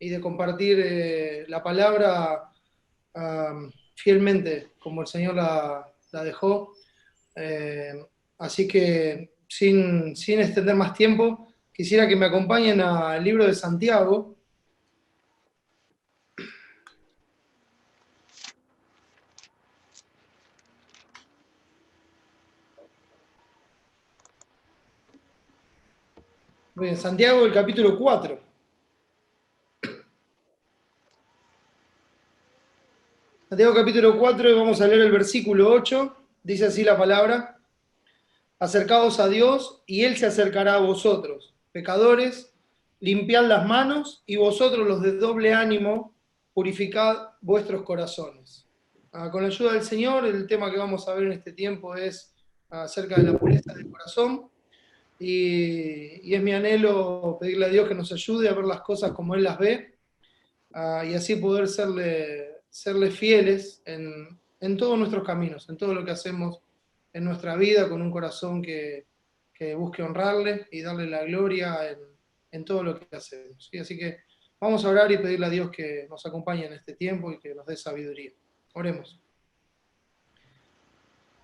y de compartir la palabra fielmente, como el Señor la dejó. Así que, sin extender más tiempo, quisiera que me acompañen al libro de Santiago. Muy bien, Santiago, el capítulo 4. Santiago capítulo 4, y vamos a leer el versículo 8. Dice así la palabra: acercaos a Dios y Él se acercará a vosotros. Pecadores, limpiad las manos, y vosotros los de doble ánimo, purificad vuestros corazones. Con la ayuda del Señor, el tema que vamos a ver en este tiempo es acerca de la pureza del corazón, y es mi anhelo pedirle a Dios que nos ayude a ver las cosas como Él las ve, y así poder serle fieles en todos nuestros caminos, en todo lo que hacemos en nuestra vida, con un corazón que busque honrarle y darle la gloria en todo lo que hacemos. ¿Sí? Así que vamos a orar y pedirle a Dios que nos acompañe en este tiempo y que nos dé sabiduría. Oremos.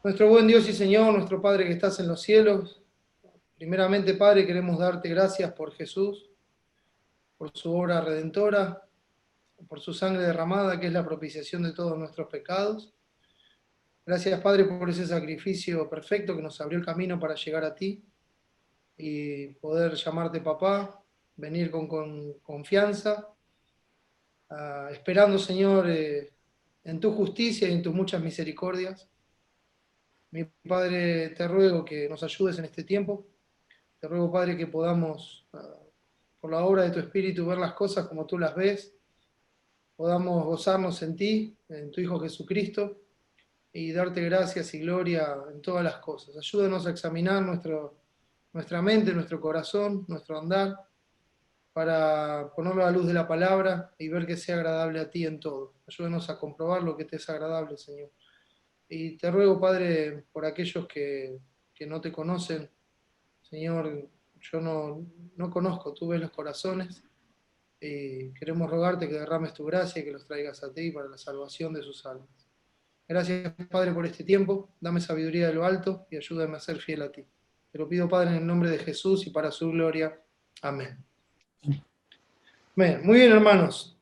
Nuestro buen Dios y Señor, nuestro Padre que estás en los cielos, primeramente, Padre, queremos darte gracias por Jesús, por su obra redentora, por su sangre derramada, que es la propiciación de todos nuestros pecados. Gracias, Padre, por ese sacrificio perfecto que nos abrió el camino para llegar a ti y poder llamarte papá, venir con confianza, esperando, Señor, en tu justicia y en tus muchas misericordias. Mi Padre, te ruego que nos ayudes en este tiempo. Te ruego, Padre, que podamos, por la obra de tu Espíritu, ver las cosas como tú las ves, podamos gozarnos en ti, en tu Hijo Jesucristo, y darte gracias y gloria en todas las cosas. Ayúdanos a examinar nuestra mente, nuestro corazón, nuestro andar, para ponerlo a la luz de la palabra y ver que sea agradable a ti en todo. Ayúdanos a comprobar lo que te es agradable, Señor. Y te ruego, Padre, por aquellos que no te conocen, Señor, yo no conozco, tú ves los corazones, y queremos rogarte que derrames tu gracia y que los traigas a ti para la salvación de sus almas. Gracias, Padre, por este tiempo. Dame sabiduría de lo alto y ayúdame a ser fiel a ti. Te lo pido, Padre, en el nombre de Jesús y para su gloria. Amén. Bien, muy bien, hermanos.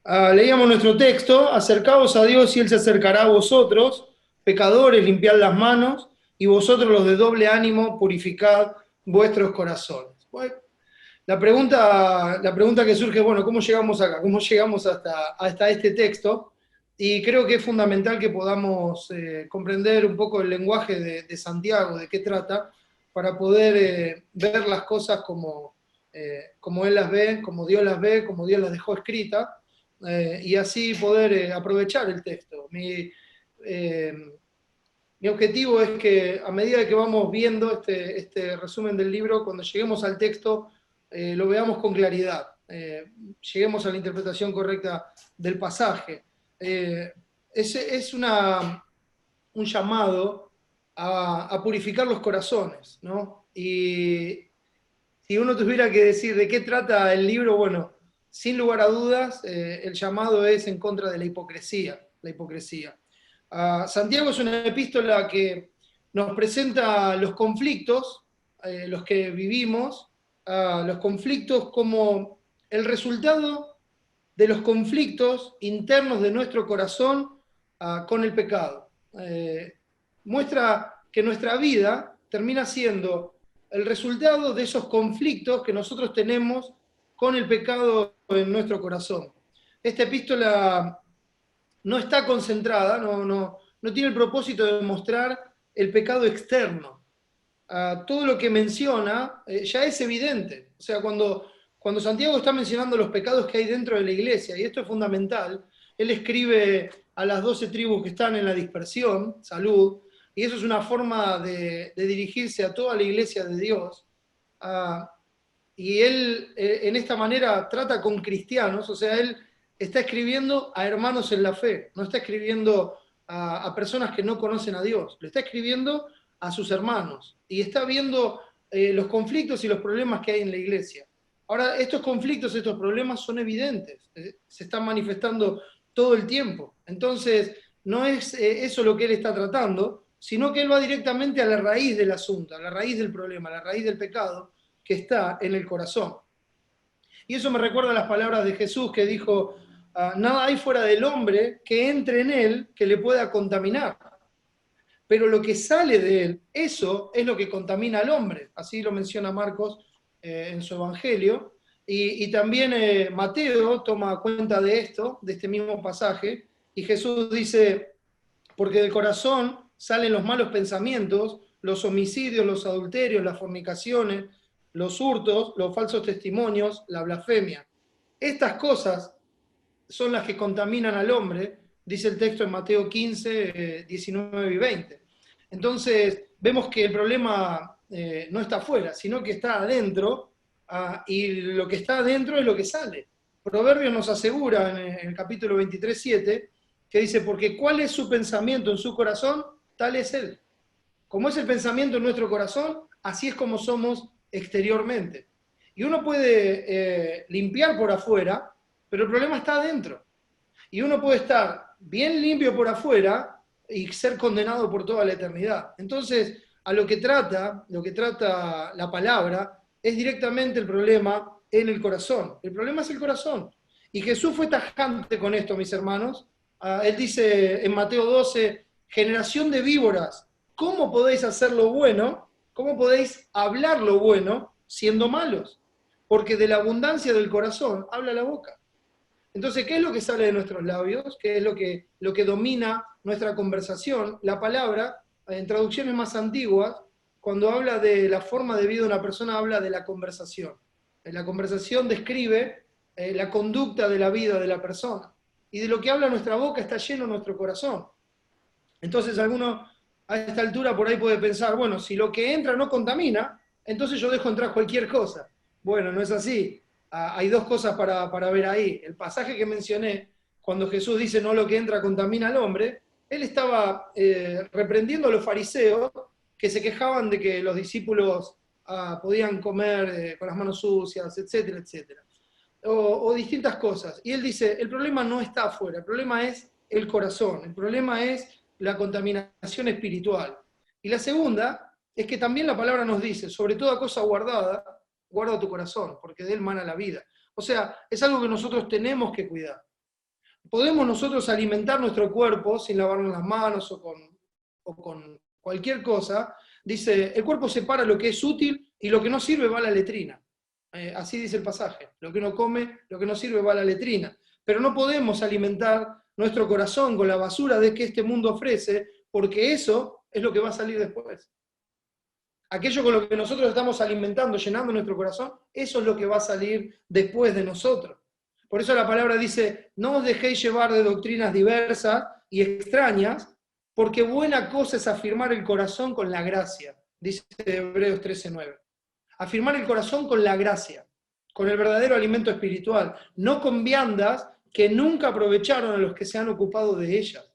Leíamos nuestro texto: acercaos a Dios y Él se acercará a vosotros. Pecadores, limpiad las manos, y vosotros los de doble ánimo, purificad vuestros corazones. Bueno, la pregunta que surge, bueno, ¿cómo llegamos acá? ¿Cómo llegamos hasta este texto? Y creo que es fundamental que podamos comprender un poco el lenguaje de Santiago, de qué trata, para poder ver las cosas como Él las ve, como Dios las dejó escritas, y así poder aprovechar el texto. Mi objetivo es que a medida que vamos viendo este resumen del libro, cuando lleguemos al texto, lo veamos con claridad, lleguemos a la interpretación correcta del pasaje. Es un llamado a purificar los corazones, ¿no? Y si uno tuviera que decir de qué trata el libro, bueno, sin lugar a dudas, el llamado es en contra de la hipocresía. La hipocresía. Santiago es una epístola que nos presenta los conflictos, los que vivimos, los conflictos como el resultado de los conflictos internos de nuestro corazón con el pecado. Muestra que nuestra vida termina siendo el resultado de esos conflictos que nosotros tenemos con el pecado en nuestro corazón. Esta epístola no está concentrada, no tiene el propósito de mostrar el pecado externo. Todo lo que menciona ya es evidente. O sea, cuando Santiago está mencionando los pecados que hay dentro de la iglesia, y esto es fundamental, él escribe a las 12 tribus que están en la dispersión, salud, y eso es una forma de dirigirse a toda la iglesia de Dios. Y él en esta manera trata con cristianos, o sea, él está escribiendo a hermanos en la fe, no está escribiendo a personas que no conocen a Dios, le está escribiendo a sus hermanos y está viendo los conflictos y los problemas que hay en la iglesia. Ahora, estos conflictos, estos problemas son evidentes, se están manifestando todo el tiempo. Entonces, no es eso lo que él está tratando, sino que él va directamente a la raíz del asunto, a la raíz del problema, a la raíz del pecado que está en el corazón. Y eso me recuerda a las palabras de Jesús que dijo, nada hay fuera del hombre que entre en él que le pueda contaminar. Pero lo que sale de él, eso es lo que contamina al hombre. Así lo menciona Marcos en su evangelio. Y también Mateo toma cuenta de esto, de este mismo pasaje, y Jesús dice, porque del corazón salen los malos pensamientos, los homicidios, los adulterios, las fornicaciones, los hurtos, los falsos testimonios, la blasfemia. Estas cosas son las que contaminan al hombre, dice el texto en Mateo 15, 19 y 20. Entonces, vemos que el problema no está afuera, sino que está adentro, y lo que está adentro es lo que sale. Proverbios nos asegura en el capítulo 23, 7, que dice, porque cuál es su pensamiento en su corazón, tal es él. Como es el pensamiento en nuestro corazón, así es como somos exteriormente. Y uno puede limpiar por afuera, pero el problema está adentro. Y uno puede estar bien limpio por afuera y ser condenado por toda la eternidad. Entonces, a lo que trata la palabra es directamente el problema en el corazón. El problema es el corazón. Y Jesús fue tajante con esto, mis hermanos. Él dice en Mateo 12, generación de víboras, ¿cómo podéis hacer lo bueno? ¿Cómo podéis hablar lo bueno siendo malos? Porque de la abundancia del corazón habla la boca. Entonces, ¿qué es lo que sale de nuestros labios? ¿Qué es lo que domina nuestra conversación? La palabra, en traducciones más antiguas, cuando habla de la forma de vida de una persona, habla de la conversación. La conversación describe la conducta de la vida de la persona. Y de lo que habla nuestra boca está lleno nuestro corazón. Entonces, alguno a esta altura por ahí puede pensar, bueno, si lo que entra no contamina, entonces yo dejo entrar cualquier cosa. Bueno, no es así. Hay dos cosas para ver ahí. El pasaje que mencioné, cuando Jesús dice no lo que entra contamina al hombre, él estaba reprendiendo a los fariseos que se quejaban de que los discípulos podían comer con las manos sucias, etcétera, etcétera. O distintas cosas. Y él dice, el problema no está afuera, el problema es el corazón, el problema es la contaminación espiritual. Y la segunda es que también la palabra nos dice, sobre toda cosa guardada, guarda tu corazón, porque de él mana la vida. O sea, es algo que nosotros tenemos que cuidar. Podemos nosotros alimentar nuestro cuerpo sin lavarnos las manos o con cualquier cosa. Dice, el cuerpo separa lo que es útil y lo que no sirve va a la letrina. Así dice el pasaje. Lo que uno come, lo que no sirve va a la letrina. Pero no podemos alimentar nuestro corazón con la basura de que este mundo ofrece, porque eso es lo que va a salir después. Aquello con lo que nosotros estamos alimentando, llenando nuestro corazón, eso es lo que va a salir después de nosotros. Por eso la palabra dice, no os dejéis llevar de doctrinas diversas y extrañas, porque buena cosa es afirmar el corazón con la gracia, dice Hebreos 13:9. Afirmar el corazón con la gracia, con el verdadero alimento espiritual, no con viandas que nunca aprovecharon a los que se han ocupado de ellas.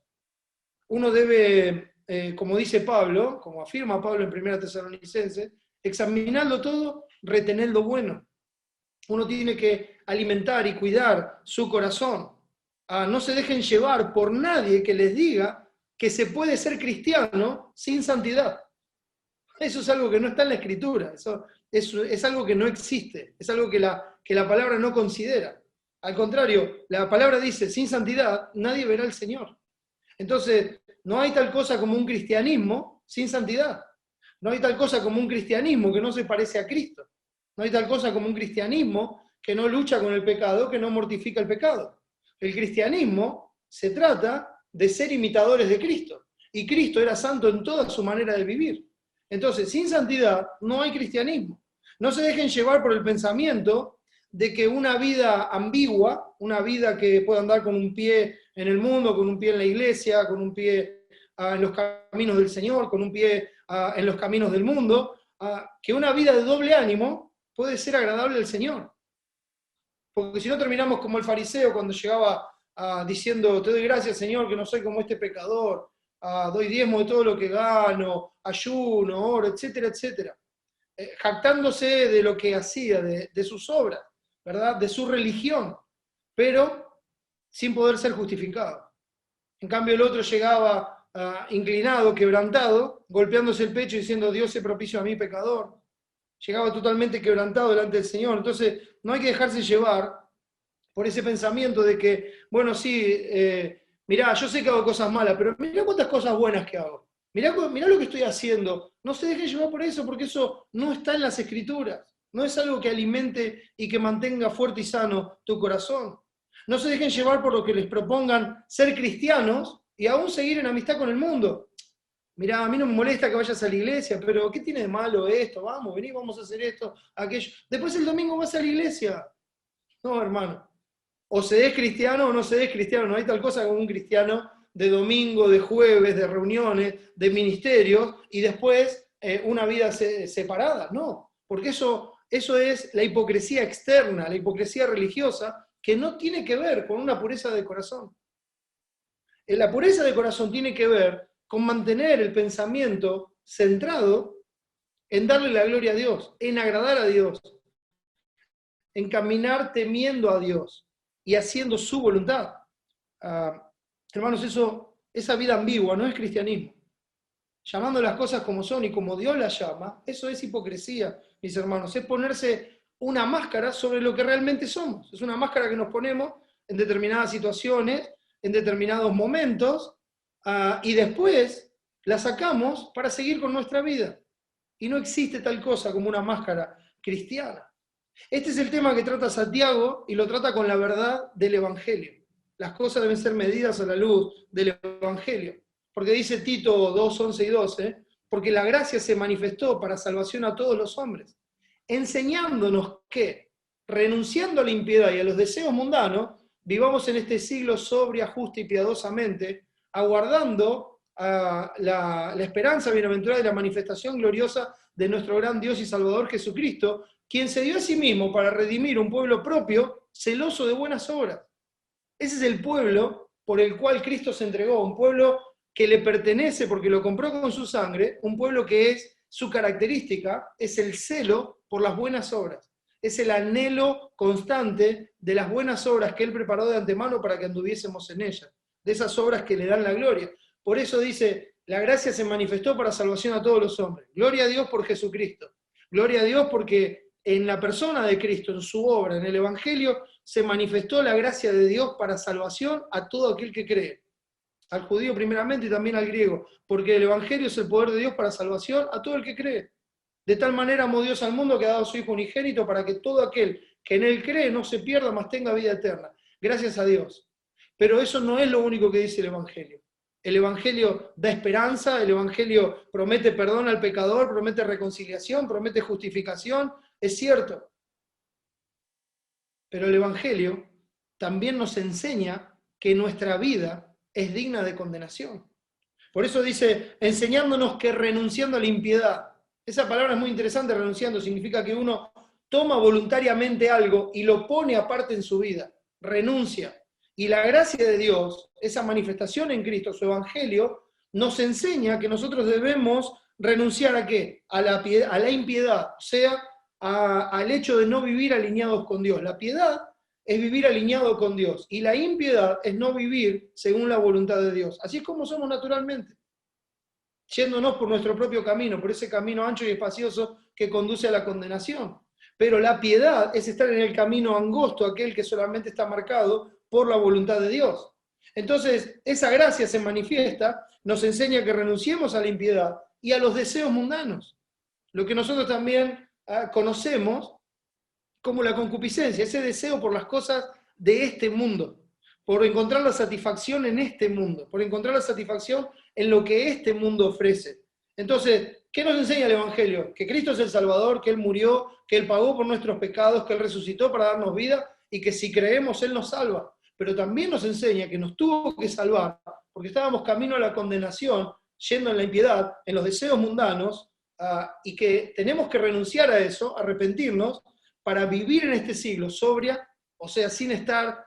Uno debe, como dice Pablo, como afirma Pablo en 1 Tesalonicenses, examinarlo todo, retener lo bueno. Uno tiene que alimentar y cuidar su corazón. No se dejen llevar por nadie que les diga que se puede ser cristiano sin santidad. Eso es algo que no está en la Escritura, eso es algo que no existe, es algo que la palabra no considera. Al contrario, la palabra dice, sin santidad nadie verá al Señor. Entonces, no hay tal cosa como un cristianismo sin santidad. No hay tal cosa como un cristianismo que no se parece a Cristo. No hay tal cosa como un cristianismo que no lucha con el pecado, que no mortifica el pecado. El cristianismo se trata de ser imitadores de Cristo. Y Cristo era santo en toda su manera de vivir. Entonces, sin santidad no hay cristianismo. No se dejen llevar por el pensamiento de que una vida ambigua, una vida que pueda andar con un pie en el mundo, con un pie en la iglesia, con un pie en los caminos del Señor, con un pie en los caminos del mundo, que una vida de doble ánimo puede ser agradable al Señor. Porque si no terminamos como el fariseo cuando llegaba diciendo, te doy gracias Señor que no soy como este pecador, doy diezmo de todo lo que gano, ayuno, oro, etcétera, etcétera. jactándose de lo que hacía, de sus obras, ¿verdad? De su religión, pero sin poder ser justificado. En cambio el otro llegaba inclinado, quebrantado, golpeándose el pecho y diciendo, Dios se propicio a mí, pecador. Llegaba totalmente quebrantado delante del Señor. Entonces no hay que dejarse llevar por ese pensamiento de que, bueno, sí, mirá, yo sé que hago cosas malas, pero mirá cuántas cosas buenas que hago. Mirá lo que estoy haciendo. No se dejen llevar por eso, porque eso no está en las Escrituras. No es algo que alimente y que mantenga fuerte y sano tu corazón. No se dejen llevar por lo que les propongan ser cristianos y aún seguir en amistad con el mundo. Mirá, a mí no me molesta que vayas a la iglesia, pero ¿qué tiene de malo esto? Vamos, vení, vamos a hacer esto, aquello. Después el domingo vas a la iglesia. No, hermano. O se es cristiano o no se es cristiano. No hay tal cosa como un cristiano de domingo, de jueves, de reuniones, de ministerios, y después una vida separada. No, porque eso es la hipocresía externa, la hipocresía religiosa, que no tiene que ver con una pureza de corazón. La pureza de corazón tiene que ver con mantener el pensamiento centrado en darle la gloria a Dios, en agradar a Dios, en caminar temiendo a Dios y haciendo su voluntad. Hermanos, esa vida ambigua no es cristianismo. Llamando las cosas como son y como Dios las llama, eso es hipocresía, mis hermanos. Es ponerse una máscara sobre lo que realmente somos. Es una máscara que nos ponemos en determinadas situaciones, en determinados momentos, y después la sacamos para seguir con nuestra vida. Y no existe tal cosa como una máscara cristiana. Este es el tema que trata Santiago y lo trata con la verdad del Evangelio. Las cosas deben ser medidas a la luz del Evangelio. Porque dice Tito 2, 11 y 12, porque la gracia se manifestó para salvación a todos los hombres, enseñándonos que, renunciando a la impiedad y a los deseos mundanos, vivamos en este siglo sobria, justa y piadosamente, aguardando la esperanza bienaventurada y la manifestación gloriosa de nuestro gran Dios y Salvador Jesucristo, quien se dio a sí mismo para redimir un pueblo propio, celoso de buenas obras. Ese es el pueblo por el cual Cristo se entregó, un pueblo que le pertenece porque lo compró con su sangre, un pueblo que es su característica, es el celo por las buenas obras, es el anhelo constante de las buenas obras que Él preparó de antemano para que anduviésemos en ellas, de esas obras que le dan la gloria. Por eso dice, la gracia se manifestó para salvación a todos los hombres. Gloria a Dios por Jesucristo. Gloria a Dios porque en la persona de Cristo, en su obra, en el Evangelio, se manifestó la gracia de Dios para salvación a todo aquel que cree. Al judío primeramente y también al griego, porque el Evangelio es el poder de Dios para salvación a todo el que cree. De tal manera amó Dios al mundo que ha dado a su Hijo unigénito para que todo aquel que en Él cree no se pierda, mas tenga vida eterna. Gracias a Dios. Pero eso no es lo único que dice el Evangelio. El Evangelio da esperanza, el Evangelio promete perdón al pecador, promete reconciliación, promete justificación, es cierto. Pero el Evangelio también nos enseña que nuestra vida es digna de condenación. Por eso dice, enseñándonos que renunciando a la impiedad, esa palabra es muy interesante, renunciando, significa que uno toma voluntariamente algo y lo pone aparte en su vida, renuncia. Y la gracia de Dios, esa manifestación en Cristo, su Evangelio, nos enseña que nosotros debemos renunciar ¿a qué? A la impiedad, o sea, al hecho de no vivir alineados con Dios. La piedad es vivir alineado con Dios, y la impiedad es no vivir según la voluntad de Dios. Así es como somos naturalmente, yéndonos por nuestro propio camino, por ese camino ancho y espacioso que conduce a la condenación. Pero la piedad es estar en el camino angosto, aquel que solamente está marcado por la voluntad de Dios. Entonces, esa gracia se manifiesta, nos enseña que renunciemos a la impiedad y a los deseos mundanos, lo que nosotros también conocemos como la concupiscencia, ese deseo por las cosas de este mundo, por encontrar la satisfacción en este mundo, por encontrar la satisfacción en lo que este mundo ofrece. Entonces, ¿qué nos enseña el Evangelio? Que Cristo es el Salvador, que Él murió, que Él pagó por nuestros pecados, que Él resucitó para darnos vida y que si creemos Él nos salva. Pero también nos enseña que nos tuvo que salvar porque estábamos camino a la condenación, yendo en la impiedad, en los deseos mundanos, y que tenemos que renunciar a eso, arrepentirnos, para vivir en este siglo sobria, o sea, sin estar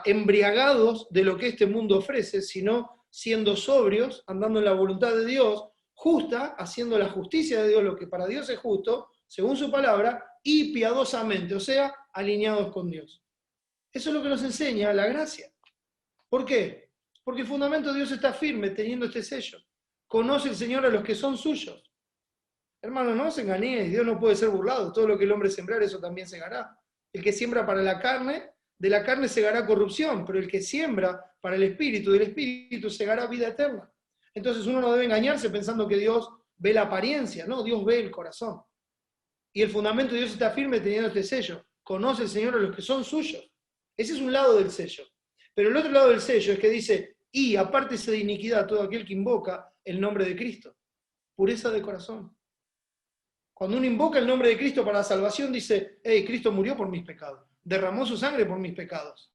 embriagados de lo que este mundo ofrece, sino siendo sobrios, andando en la voluntad de Dios, justa, haciendo la justicia de Dios, lo que para Dios es justo, según su palabra, y piadosamente, o sea, alineados con Dios. Eso es lo que nos enseña la gracia. ¿Por qué? Porque el fundamento de Dios está firme teniendo este sello. Conoce el Señor a los que son suyos. Hermanos, no os engañéis, Dios no puede ser burlado. Todo lo que el hombre sembrar, eso también segará. El que siembra para la carne, de la carne segará corrupción, pero el que siembra para el Espíritu, del Espíritu segará vida eterna. Entonces uno no debe engañarse pensando que Dios ve la apariencia, no, Dios ve el corazón. Y el fundamento de Dios está firme teniendo este sello. Conoce el Señor a los que son suyos. Ese es un lado del sello. Pero el otro lado del sello es que dice, y apártese de iniquidad todo aquel que invoca el nombre de Cristo. Pureza de corazón. Cuando uno invoca el nombre de Cristo para la salvación, dice, hey, Cristo murió por mis pecados, derramó su sangre por mis pecados.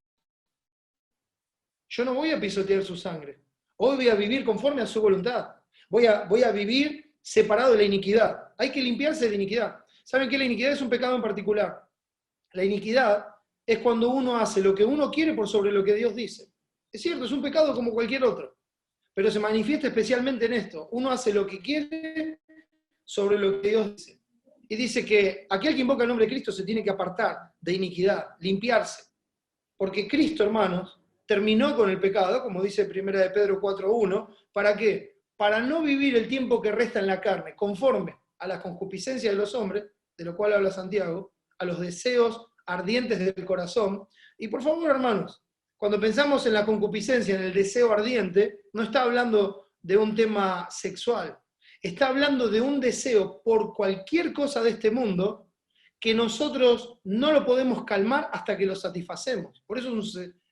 Yo no voy a pisotear su sangre. Hoy voy a vivir conforme a su voluntad. Voy a vivir separado de la iniquidad. Hay que limpiarse de iniquidad. ¿Saben qué? La iniquidad es un pecado en particular. La iniquidad es cuando uno hace lo que uno quiere por sobre lo que Dios dice. Es cierto, es un pecado como cualquier otro, pero se manifiesta especialmente en esto. Uno hace lo que quiere sobre lo que Dios dice. Y dice que aquel que invoca el nombre de Cristo se tiene que apartar de iniquidad, limpiarse. Porque Cristo, hermanos, terminó con el pecado, como dice 1 de Pedro 4:1, ¿para qué? Para no vivir el tiempo que resta en la carne, conforme a la concupiscencia de los hombres, de lo cual habla Santiago, a los deseos ardientes del corazón. Y por favor, hermanos, cuando pensamos en la concupiscencia, en el deseo ardiente, no está hablando de un tema sexual, está hablando de un deseo por cualquier cosa de este mundo que nosotros no lo podemos calmar hasta que lo satisfacemos. Por eso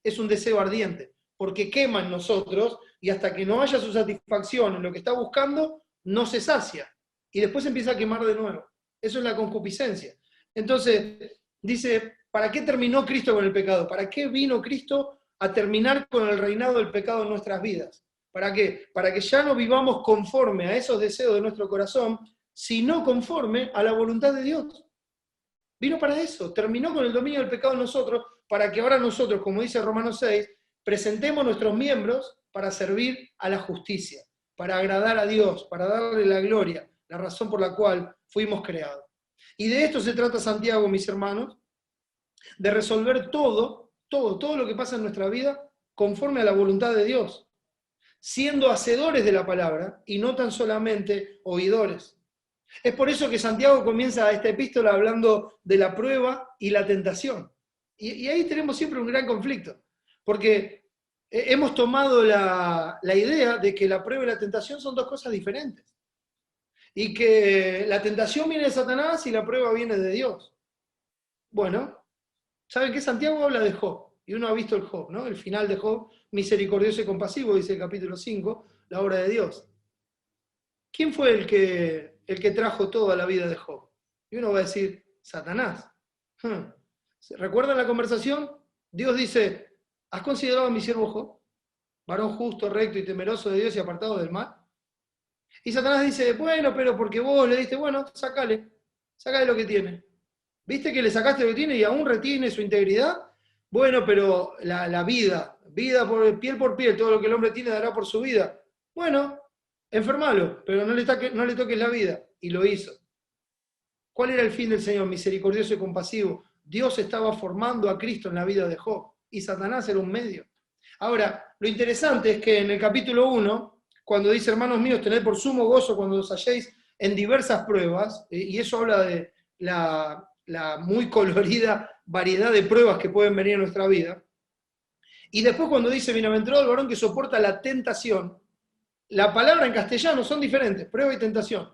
es un deseo ardiente, porque quema en nosotros y hasta que no haya su satisfacción en lo que está buscando, no se sacia. Y después empieza a quemar de nuevo. Eso es la concupiscencia. Entonces, dice, ¿para qué terminó Cristo con el pecado? ¿Para qué vino Cristo a terminar con el reinado del pecado en nuestras vidas? ¿Para qué? Para que ya no vivamos conforme a esos deseos de nuestro corazón, sino conforme a la voluntad de Dios. Vino para eso, terminó con el dominio del pecado en nosotros, para que ahora nosotros, como dice Romanos 6, presentemos nuestros miembros para servir a la justicia, para agradar a Dios, para darle la gloria, la razón por la cual fuimos creados. Y de esto se trata Santiago, mis hermanos, de resolver todo lo que pasa en nuestra vida conforme a la voluntad de Dios, siendo hacedores de la palabra y no tan solamente oidores. Es por eso que Santiago comienza esta epístola hablando de la prueba y la tentación. Y ahí tenemos siempre un gran conflicto, porque hemos tomado la idea de que la prueba y la tentación son dos cosas diferentes. Y que la tentación viene de Satanás y la prueba viene de Dios. Bueno, ¿saben qué? Santiago habla de Job, y uno ha visto el Job, ¿no? El final de Job, misericordioso y compasivo, dice el capítulo 5, la obra de Dios. ¿Quién fue el que trajo toda la vida de Job? Y uno va a decir, Satanás. ¿Recuerdan la conversación? Dios dice, ¿has considerado a mi siervo Job? Varón justo, recto y temeroso de Dios y apartado del mal. Y Satanás dice, bueno, pero porque vos le diste, bueno, sacale lo que tiene. ¿Viste que le sacaste lo que tiene y aún retiene su integridad? Bueno, pero la vida por piel, todo lo que el hombre tiene dará por su vida. Bueno, enfermalo, pero no le toques la vida. Y lo hizo. ¿Cuál era el fin del Señor? Misericordioso y compasivo. Dios estaba formando a Cristo en la vida de Job, y Satanás era un medio. Ahora, lo interesante es que en el capítulo 1, cuando dice, hermanos míos, tened por sumo gozo cuando os halléis en diversas pruebas, y eso habla de la muy colorida variedad de pruebas que pueden venir en nuestra vida. Y después cuando dice, bienaventurado el varón que soporta la tentación, la palabra en castellano son diferentes, prueba y tentación.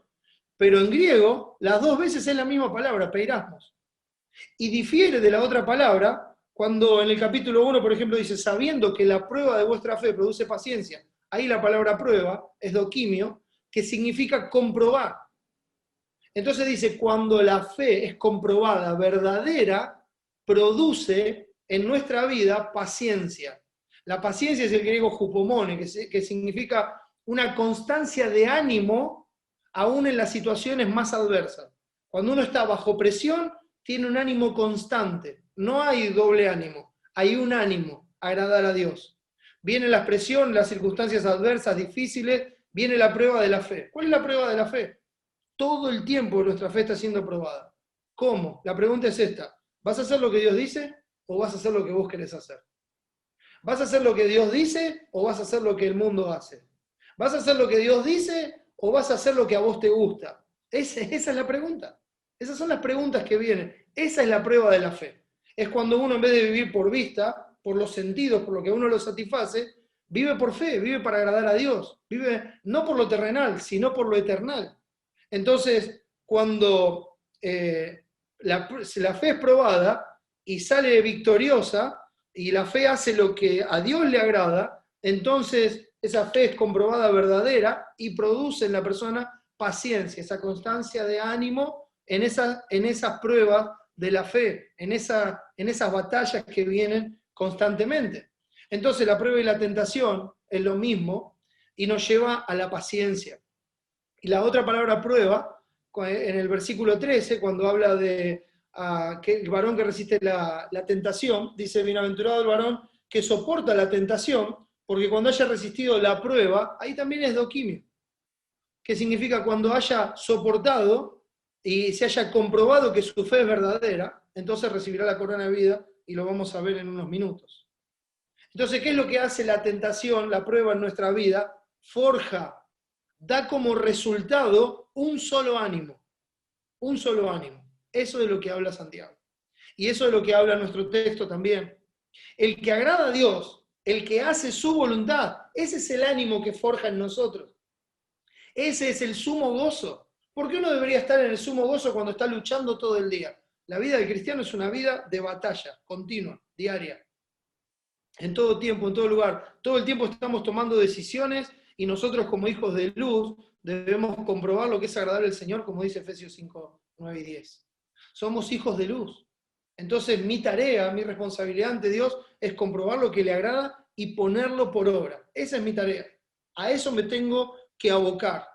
Pero en griego, las dos veces es la misma palabra, peirasmos. Y difiere de la otra palabra, cuando en el capítulo 1, por ejemplo, dice, sabiendo que la prueba de vuestra fe produce paciencia. Ahí la palabra prueba es doquimio, que significa comprobar. Entonces dice, cuando la fe es comprobada, verdadera, produce en nuestra vida paciencia. La paciencia es el griego jupomone, que significa una constancia de ánimo aún en las situaciones más adversas. Cuando uno está bajo presión, tiene un ánimo constante. No hay doble ánimo, hay un ánimo, agradar a Dios. Viene la presión, las circunstancias adversas, difíciles, viene la prueba de la fe. ¿Cuál es la prueba de la fe? Todo el tiempo nuestra fe está siendo probada. ¿Cómo? La pregunta es esta. ¿Vas a hacer lo que Dios dice o vas a hacer lo que vos querés hacer? ¿Vas a hacer lo que Dios dice o vas a hacer lo que el mundo hace? ¿Vas a hacer lo que Dios dice o vas a hacer lo que a vos te gusta? Esa es la pregunta. Esas son las preguntas que vienen. Esa es la prueba de la fe. Es cuando uno, en vez de vivir por vista, por los sentidos, por lo que a uno lo satisface, vive por fe, vive para agradar a Dios. Vive no por lo terrenal, sino por lo eternal. Entonces, cuando la fe es probada y sale victoriosa, y la fe hace lo que a Dios le agrada, entonces esa fe es comprobada verdadera y produce en la persona paciencia, esa constancia de ánimo en esas pruebas de la fe, en esas batallas que vienen constantemente. Entonces la prueba y la tentación es lo mismo y nos lleva a la paciencia. Y la otra palabra prueba, en el versículo 13, cuando habla de que el varón que resiste la tentación, dice, bienaventurado el varón que soporta la tentación, porque cuando haya resistido la prueba, ahí también es doquimio, que significa cuando haya soportado y se haya comprobado que su fe es verdadera, entonces recibirá la corona de vida, y lo vamos a ver en unos minutos. Entonces, ¿qué es lo que hace la tentación, la prueba en nuestra vida? Forja, da como resultado un solo ánimo, un solo ánimo. Eso es de lo que habla Santiago. Y eso es de lo que habla nuestro texto también. El que agrada a Dios, el que hace su voluntad, ese es el ánimo que forja en nosotros. Ese es el sumo gozo. ¿Por qué uno debería estar en el sumo gozo cuando está luchando todo el día? La vida del cristiano es una vida de batalla, continua, diaria. En todo tiempo, en todo lugar. Todo el tiempo estamos tomando decisiones y nosotros como hijos de luz debemos comprobar lo que es agradable al Señor, como dice Efesios 5, 9 y 10. Somos hijos de luz. Entonces mi tarea, mi responsabilidad ante Dios es comprobar lo que le agrada y ponerlo por obra. Esa es mi tarea. A eso me tengo que abocar.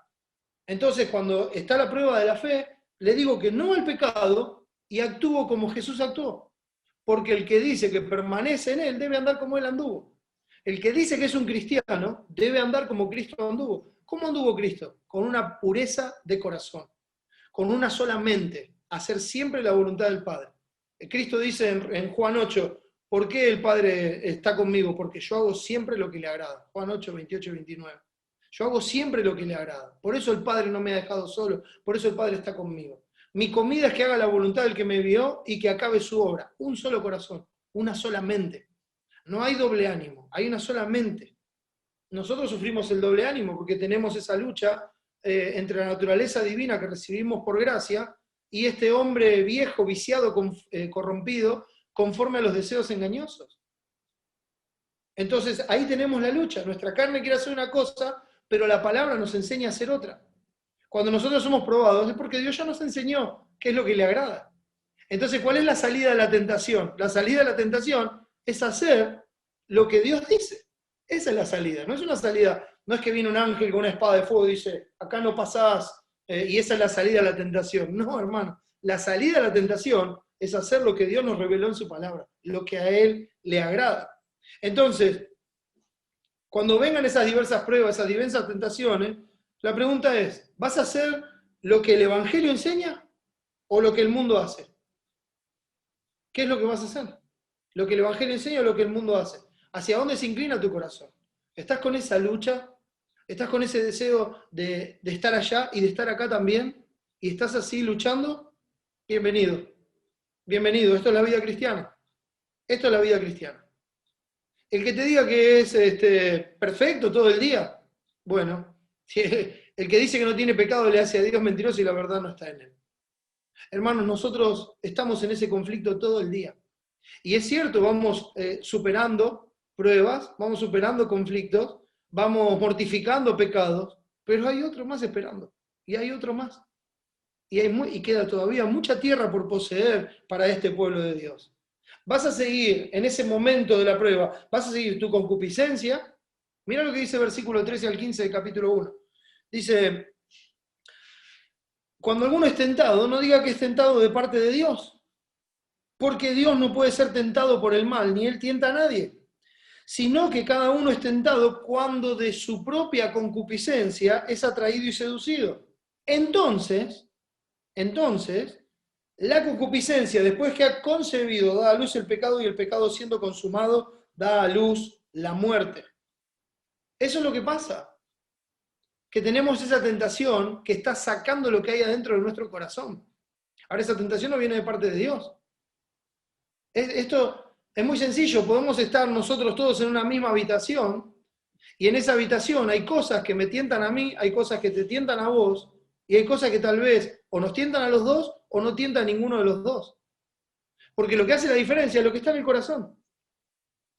Entonces cuando está la prueba de la fe, le digo que no al pecado y actúo como Jesús actuó. Porque el que dice que permanece en él debe andar como él anduvo. El que dice que es un cristiano debe andar como Cristo anduvo. ¿Cómo anduvo Cristo? Con una pureza de corazón, con una sola mente, hacer siempre la voluntad del Padre. Cristo dice en Juan 8, ¿por qué el Padre está conmigo? Porque yo hago siempre lo que le agrada. Juan 8, 28 y 29. Yo hago siempre lo que le agrada. Por eso el Padre no me ha dejado solo, por eso el Padre está conmigo. Mi comida es que haga la voluntad del que me envió y que acabe su obra. Un solo corazón, una sola mente. No hay doble ánimo, hay una sola mente. Nosotros sufrimos el doble ánimo porque tenemos esa lucha entre la naturaleza divina que recibimos por gracia y este hombre viejo, viciado, corrompido, conforme a los deseos engañosos. Entonces ahí tenemos la lucha. Nuestra carne quiere hacer una cosa, pero la palabra nos enseña a hacer otra. Cuando nosotros somos probados es porque Dios ya nos enseñó qué es lo que le agrada. Entonces, ¿cuál es la salida de la tentación? La salida de la tentación es hacer lo que Dios dice. Esa es la salida. No es una salida, no es que viene un ángel con una espada de fuego y dice, acá no pasás, y esa es la salida de la tentación. No, hermano. La salida de la tentación es hacer lo que Dios nos reveló en su palabra, lo que a Él le agrada. Entonces, cuando vengan esas diversas pruebas, esas diversas tentaciones, la pregunta es, ¿vas a hacer lo que el Evangelio enseña o lo que el mundo hace? ¿Qué es lo que vas a hacer? ¿Lo que el Evangelio enseña o lo que el mundo hace? ¿Hacia dónde se inclina tu corazón? ¿Estás con esa lucha? ¿Estás con ese deseo de estar allá y de estar acá también? ¿Y estás así luchando? Bienvenido. Bienvenido. Esto es la vida cristiana. Esto es la vida cristiana. El que te diga que es perfecto todo el día, bueno, el que dice que no tiene pecado le hace a Dios mentiroso y la verdad no está en él. Hermanos, nosotros estamos en ese conflicto todo el día. Y es cierto, vamos superando pruebas, vamos superando conflictos, vamos mortificando pecados, pero hay otro más esperando. Y hay otro más. Y queda todavía mucha tierra por poseer para este pueblo de Dios. Vas a seguir en ese momento de la prueba, vas a seguir tu concupiscencia. Mira lo que dice versículo 13 al 15 del capítulo 1. Dice, cuando alguno es tentado, no diga que es tentado de parte de Dios, porque Dios no puede ser tentado por el mal, ni Él tienta a nadie, sino que cada uno es tentado cuando de su propia concupiscencia es atraído y seducido. Entonces, la concupiscencia, después que ha concebido, da a luz el pecado, y el pecado siendo consumado, da a luz la muerte. Eso es lo que pasa, que tenemos esa tentación que está sacando lo que hay adentro de nuestro corazón. Ahora, esa tentación no viene de parte de Dios. Esto es muy sencillo, podemos estar nosotros todos en una misma habitación, y en esa habitación hay cosas que me tientan a mí, hay cosas que te tientan a vos, y hay cosas que tal vez o nos tientan a los dos o no tientan a ninguno de los dos. Porque lo que hace la diferencia es lo que está en el corazón.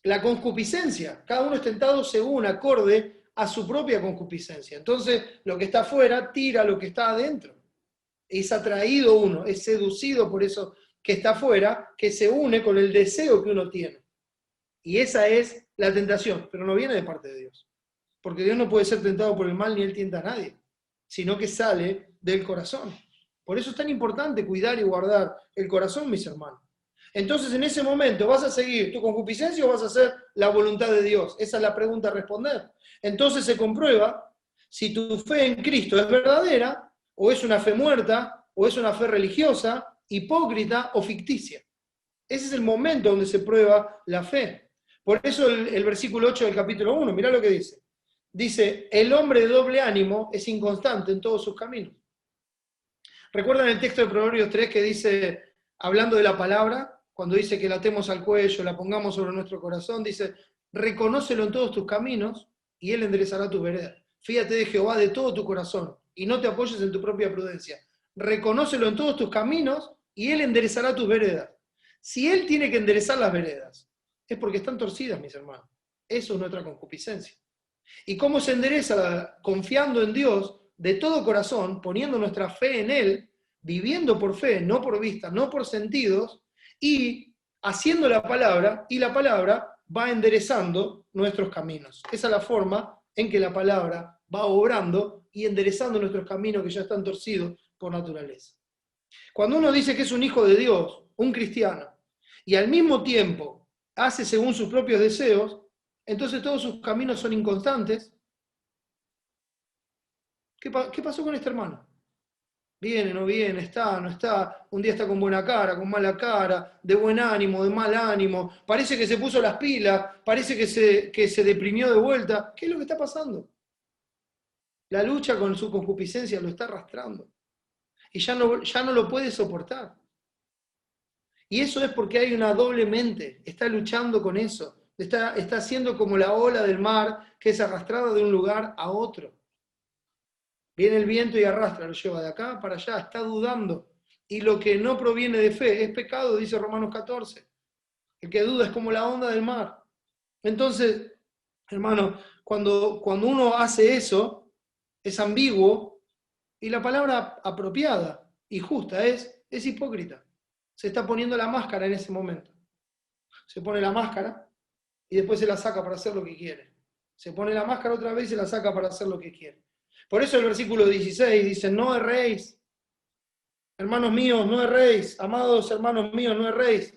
La concupiscencia, cada uno es tentado según, acorde a su propia concupiscencia. Entonces, lo que está afuera tira lo que está adentro. Es atraído uno, es seducido por eso que está afuera, que se une con el deseo que uno tiene. Y esa es la tentación, pero no viene de parte de Dios. Porque Dios no puede ser tentado por el mal ni Él tienta a nadie, sino que sale del corazón. Por eso es tan importante cuidar y guardar el corazón, mis hermanos. Entonces, en ese momento, ¿vas a seguir tu concupiscencia o vas a hacer la voluntad de Dios? Esa es la pregunta a responder. Entonces se comprueba si tu fe en Cristo es verdadera, o es una fe muerta, o es una fe religiosa, hipócrita o ficticia. Ese es el momento donde se prueba la fe. Por eso el versículo 8 del capítulo 1, mirá lo que dice. Dice, el hombre de doble ánimo es inconstante en todos sus caminos. ¿Recuerdan el texto de Proverbios 3 que dice, hablando de la palabra, cuando dice que la atemos al cuello, la pongamos sobre nuestro corazón, dice, reconócelo en todos tus caminos y Él enderezará tu vereda. Fíjate de Jehová de todo tu corazón y no te apoyes en tu propia prudencia. Reconócelo en todos tus caminos y Él enderezará tus veredas. Si Él tiene que enderezar las veredas, es porque están torcidas, mis hermanos. Eso es nuestra concupiscencia. ¿Y cómo se endereza? Confiando en Dios de todo corazón, poniendo nuestra fe en Él, viviendo por fe, no por vista, no por sentidos, y haciendo la palabra, y la palabra va enderezando nuestros caminos. Esa es la forma en que la palabra va obrando y enderezando nuestros caminos que ya están torcidos por naturaleza. Cuando uno dice que es un hijo de Dios, un cristiano, y al mismo tiempo hace según sus propios deseos, entonces todos sus caminos son inconstantes. ¿Qué pasó con este hermano? Viene, no viene, está, no está, un día está con buena cara, con mala cara, de buen ánimo, de mal ánimo, parece que se puso las pilas, parece que se deprimió de vuelta. ¿Qué es lo que está pasando? La lucha con su concupiscencia lo está arrastrando y ya no lo puede soportar. Y eso es porque hay una doble mente, está luchando con eso, está haciendo como la ola del mar que es arrastrada de un lugar a otro. Viene el viento y arrastra, lo lleva de acá para allá, está dudando. Y lo que no proviene de fe es pecado, dice Romanos 14. El que duda es como la onda del mar. Entonces, hermano, cuando uno hace eso, es ambiguo, y la palabra apropiada y justa es hipócrita. Se está poniendo la máscara en ese momento. Se pone la máscara y después se la saca para hacer lo que quiere. Se pone la máscara otra vez y se la saca para hacer lo que quiere. Por eso el versículo 16 dice, no erréis, hermanos míos, no erréis, amados hermanos míos, no erréis,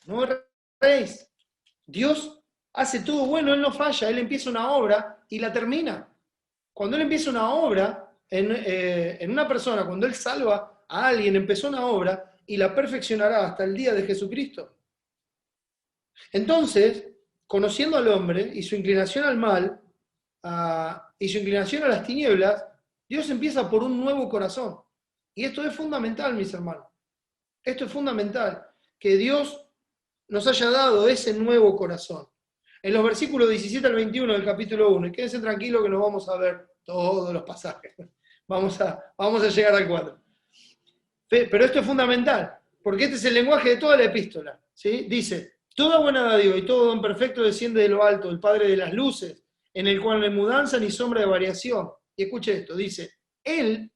no erréis. Dios hace todo bueno, Él no falla, Él empieza una obra y la termina. Cuando Él empieza una obra en una persona, cuando Él salva a alguien, empezó una obra y la perfeccionará hasta el día de Jesucristo. Entonces, conociendo al hombre y su inclinación al mal, y su inclinación a las tinieblas, Dios empieza por un nuevo corazón. Y esto es fundamental, mis hermanos. Esto es fundamental, que Dios nos haya dado ese nuevo corazón. En los versículos 17 al 21 del capítulo 1, y quédense tranquilos que nos vamos a ver todos los pasajes. Vamos a llegar al 4. Pero esto es fundamental, porque este es el lenguaje de toda la epístola. ¿Sí? Dice, toda buena dádiva y todo don perfecto desciende de lo alto, el Padre de las luces, en el cual no hay mudanza ni sombra de variación. Y escuche esto, dice, Él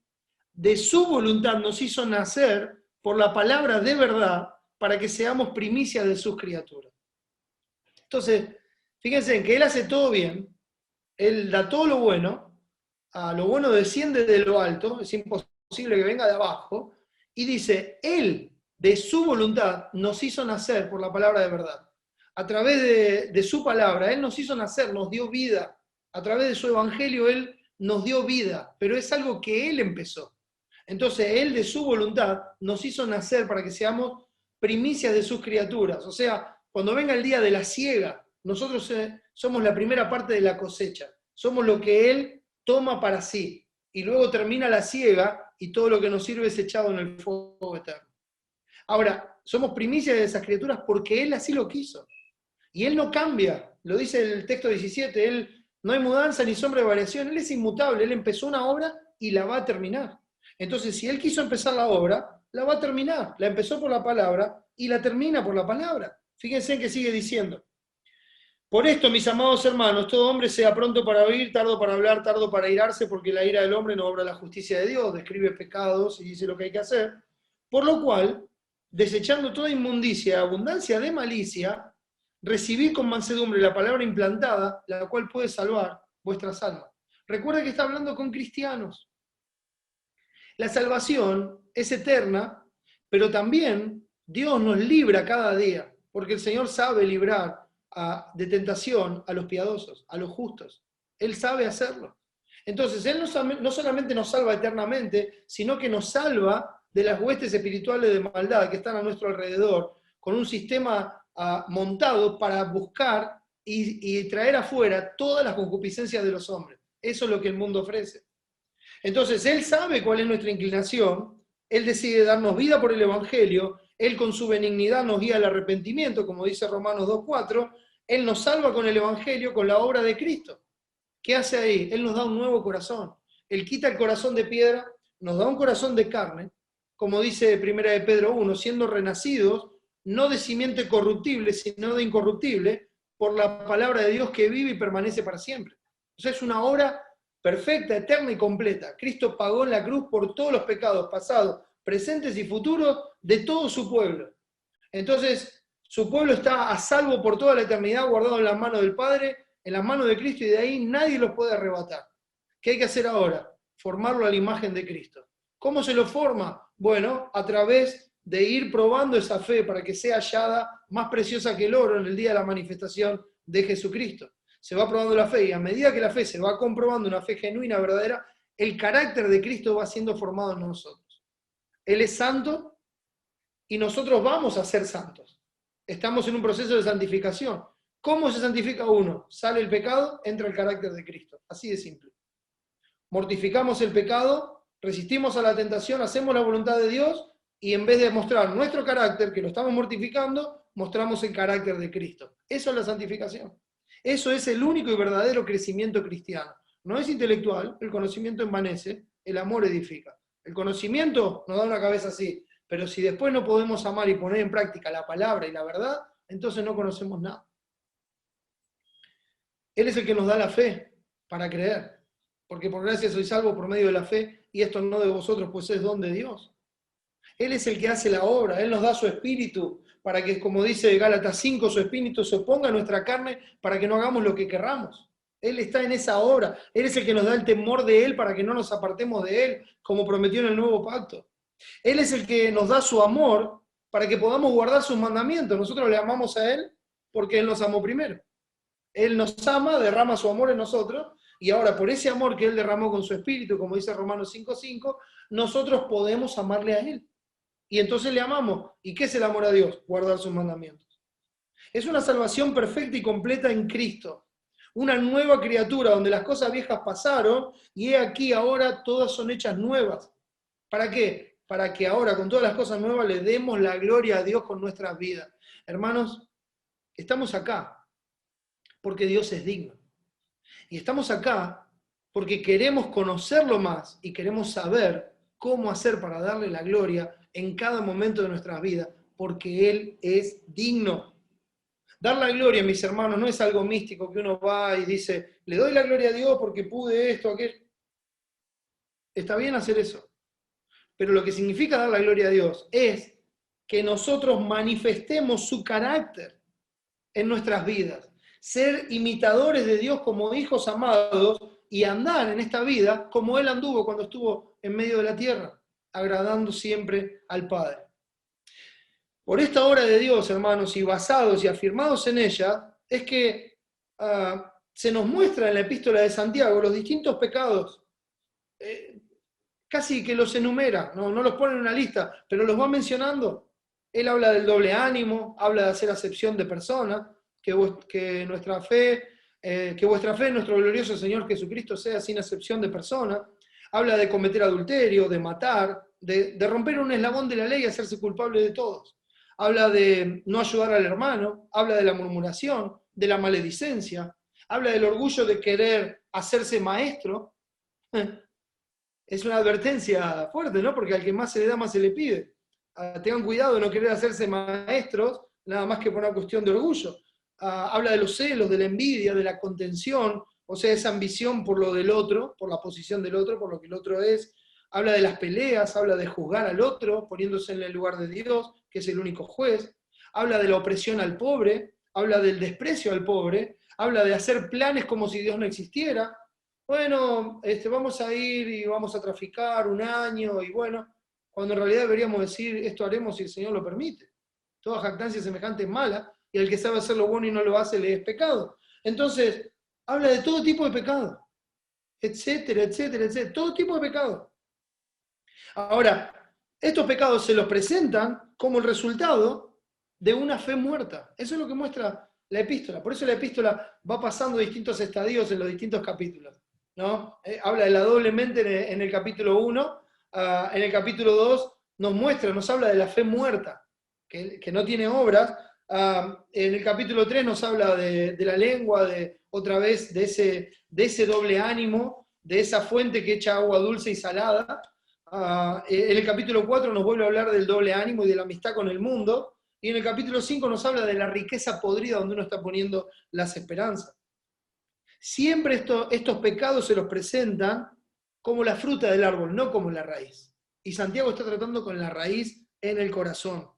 de su voluntad nos hizo nacer por la palabra de verdad para que seamos primicias de sus criaturas. Entonces, fíjense en que Él hace todo bien, Él da todo lo bueno desciende de lo alto, es imposible que venga de abajo, y dice, Él de su voluntad nos hizo nacer por la palabra de verdad. A través de su palabra, Él nos hizo nacer, nos dio vida. A través de su evangelio, Él nos dio vida, pero es algo que Él empezó. Entonces Él de su voluntad nos hizo nacer para que seamos primicias de sus criaturas. O sea, cuando venga el día de la siega, nosotros somos la primera parte de la cosecha. Somos lo que Él toma para sí. Y luego termina la siega y todo lo que nos sirve es echado en el fuego eterno. Ahora, somos primicias de esas criaturas porque Él así lo quiso. Y Él no cambia. Lo dice el texto 17. Él no hay mudanza ni sombra de variación. Él es inmutable. Él empezó una obra y la va a terminar. Entonces, si Él quiso empezar la obra, la va a terminar. La empezó por la palabra y la termina por la palabra. Fíjense en que sigue diciendo. Por esto, mis amados hermanos, todo hombre sea pronto para oír, tardo para hablar, tardo para irarse, porque la ira del hombre no obra la justicia de Dios, describe pecados y dice lo que hay que hacer. Por lo cual, desechando toda inmundicia, abundancia de malicia, recibid con mansedumbre la palabra implantada, la cual puede salvar vuestras almas. Recuerda que está hablando con cristianos. La salvación es eterna, pero también Dios nos libra cada día, porque el Señor sabe librar de tentación a los piadosos, a los justos. Él sabe hacerlo. Entonces, Él no solamente nos salva eternamente, sino que nos salva de las huestes espirituales de maldad que están a nuestro alrededor, con un sistema montado para buscar y traer afuera todas las concupiscencias de los hombres. Eso es lo que el mundo ofrece. Entonces, Él sabe cuál es nuestra inclinación, Él decide darnos vida por el Evangelio, Él con su benignidad nos guía al arrepentimiento, como dice Romanos 2:4, Él nos salva con el Evangelio, con la obra de Cristo. ¿Qué hace ahí? Él nos da un nuevo corazón. Él quita el corazón de piedra, nos da un corazón de carne, como dice 1 de Pedro 1, siendo renacidos, no de simiente corruptible, sino de incorruptible, por la palabra de Dios que vive y permanece para siempre. O sea, es una obra perfecta, eterna y completa. Cristo pagó en la cruz por todos los pecados pasados, presentes y futuros de todo su pueblo. Entonces, su pueblo está a salvo por toda la eternidad, guardado en las manos del Padre, en las manos de Cristo, y de ahí nadie los puede arrebatar. ¿Qué hay que hacer ahora? Formarlo a la imagen de Cristo. ¿Cómo se lo forma? Bueno, a través de ir probando esa fe para que sea hallada más preciosa que el oro en el día de la manifestación de Jesucristo. Se va probando la fe y a medida que la fe se va comprobando, una fe genuina, verdadera, el carácter de Cristo va siendo formado en nosotros. Él es santo y nosotros vamos a ser santos. Estamos en un proceso de santificación. ¿Cómo se santifica uno? Sale el pecado, entra el carácter de Cristo. Así de simple. Mortificamos el pecado, resistimos a la tentación, hacemos la voluntad de Dios y en vez de mostrar nuestro carácter, que lo estamos mortificando, mostramos el carácter de Cristo. Eso es la santificación. Eso es el único y verdadero crecimiento cristiano. No es intelectual, el conocimiento envanece, el amor edifica. El conocimiento nos da una cabeza así, pero si después no podemos amar y poner en práctica la palabra y la verdad, entonces no conocemos nada. Él es el que nos da la fe para creer, porque por gracia soy salvo por medio de la fe, y esto no de vosotros, pues es don de Dios. Él es el que hace la obra, Él nos da su espíritu, para que, como dice Gálatas 5, su espíritu se oponga a nuestra carne para que no hagamos lo que querramos. Él está en esa obra, Él es el que nos da el temor de Él para que no nos apartemos de Él, como prometió en el nuevo pacto. Él es el que nos da su amor para que podamos guardar sus mandamientos. Nosotros le amamos a Él porque Él nos amó primero. Él nos ama, derrama su amor en nosotros, y ahora por ese amor que Él derramó con su espíritu, como dice Romanos 5:5, nosotros podemos amarle a Él. Y entonces le amamos. ¿Y qué es el amor a Dios? Guardar sus mandamientos. Es una salvación perfecta y completa en Cristo. Una nueva criatura donde las cosas viejas pasaron y he aquí ahora todas son hechas nuevas. ¿Para qué? Para que ahora con todas las cosas nuevas le demos la gloria a Dios con nuestras vidas. Hermanos, estamos acá porque Dios es digno. Y estamos acá porque queremos conocerlo más y queremos saber cómo hacer para darle la gloria en cada momento de nuestras vidas, porque Él es digno. Dar la gloria, mis hermanos, no es algo místico que uno va y dice, le doy la gloria a Dios porque pude esto, aquello. Está bien hacer eso. Pero lo que significa dar la gloria a Dios es que nosotros manifestemos su carácter en nuestras vidas. Ser imitadores de Dios como hijos amados y andar en esta vida como Él anduvo cuando estuvo en medio de la tierra, agradando siempre al Padre. Por esta obra de Dios, hermanos, y basados y afirmados en ella, es que se nos muestra en la epístola de Santiago los distintos pecados, casi que los enumera, no los pone en una lista, pero los va mencionando. Él habla del doble ánimo, habla de hacer acepción de personas, que nuestra fe, que vuestra fe en nuestro glorioso Señor Jesucristo sea sin acepción de personas. Habla de cometer adulterio, de matar, de romper un eslabón de la ley y hacerse culpable de todos. Habla de no ayudar al hermano, habla de la murmuración, de la maledicencia, habla del orgullo de querer hacerse maestro. Es una advertencia fuerte, ¿no? Porque al que más se le da, más se le pide. Tengan cuidado de no querer hacerse maestros, nada más que por una cuestión de orgullo. Habla de los celos, de la envidia, de la contención, o sea, esa ambición por lo del otro, por la posición del otro, por lo que el otro es. Habla de las peleas, habla de juzgar al otro, poniéndose en el lugar de Dios, que es el único juez. Habla de la opresión al pobre, habla del desprecio al pobre, habla de hacer planes como si Dios no existiera. Bueno, vamos a ir y vamos a traficar un año, y bueno, cuando en realidad deberíamos decir, esto haremos si el Señor lo permite. Toda jactancia semejante es mala, y el que sabe hacer lo bueno y no lo hace le es pecado. Entonces, habla de todo tipo de pecado, etcétera, etcétera, etcétera, todo tipo de pecado. Ahora, estos pecados se los presentan como el resultado de una fe muerta. Eso es lo que muestra la epístola. Por eso la epístola va pasando distintos estadios en los distintos capítulos, ¿no? Habla de la doble mente en el capítulo 1, en el capítulo 2 nos habla de la fe muerta, que no tiene obras. En el capítulo 3 nos habla de la lengua, otra vez de ese doble ánimo, de esa fuente que echa agua dulce y salada. En el capítulo 4 nos vuelve a hablar del doble ánimo y de la amistad con el mundo. Y en el capítulo 5 nos habla de la riqueza podrida donde uno está poniendo las esperanzas. Siempre estos pecados se los presentan como la fruta del árbol, no como la raíz. Y Santiago está tratando con la raíz en el corazón.